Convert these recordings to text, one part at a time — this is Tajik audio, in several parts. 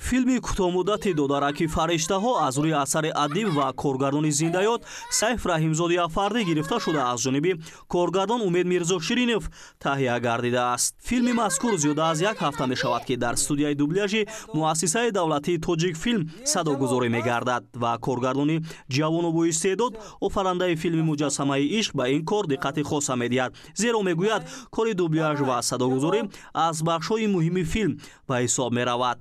филми кӯтоҳмуддати додараки фариштаҳо аз рӯи асари адиб ва коргардони зиндаёд Сайф Раҳимзоди Афардӣ гирифта шуда аз ҷониби коргардон Умед Мирзоширинов таҳия гардидааст. Филми мазкур зиёда аз як ҳафта мешавад ки дар студияи дубляжи муассисаи давлатии Тоҷикфилм садогузорӣ мегардад ва коргардони ҷавону боистеъдод офарандаи филми Муҷассамаи ишқ ба ин кор диққати хоса медиҳад, зеро мегӯяд кори дубляж ва садогузорӣ аз бахшҳои муҳими филм ба ҳисоб меравад.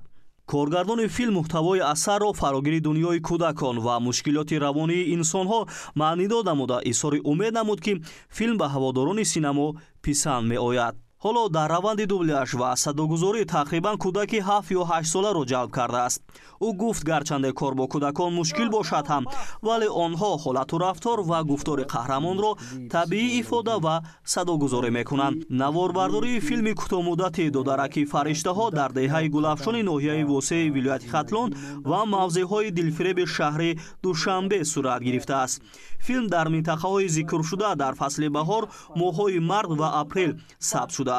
Коргардони филм муҳтавои асарро фарогири дунёи кӯдакон ва мушкилоти равонии инсонҳо маънӣ дод намуда изҳори умед намуд ки филм ба ҳаводорони синамо писанд меояд. ҳоло дар раванди дубляж ва садогузорӣ тақрибан кӯдаки 7 ё 8 соларо ҷалб кардааст. ӯ гуфт гарчанде кор бо кӯдакон мушкил бошад ҳам, вале онҳо ҳолату рафтор ва гуфтори қаҳрамонро табиӣ ифода ва садогузорӣ мекунанд. Наворбардории филми кӯтоҳмуддати додараки фариштаҳо дар деҳаи гулафшони ноҳияи восеи вилояти Хатлон ва мавзеъҳои дилфиреби шаҳри Душанбе сурат гирифтааст. Филм дар минтақаҳои зикршуда дар фасли баҳор, моҳҳои март ва апрел сабт шудааст.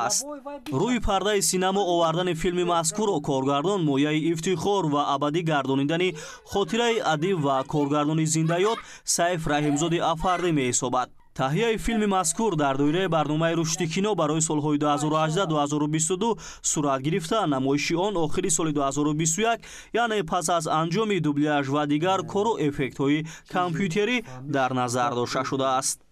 Рӯи пардаи синамо овардани филми мазкурро коргардон мояи ифтихор ва абадӣ гардонидани хотираи адиб ва коргардони зиндаёд Сайф Раҳимзоди Афардӣ меҳисобад. Таҳияи филми мазкур дар доираи барномаи рушди кино барои солҳои 2018-2022 сурат гирифта, намоиши он охири соли 2021, яъне пас аз анҷоми дубляж ва дигар кору эффектҳои компютерӣ дар назар дошта шудааст.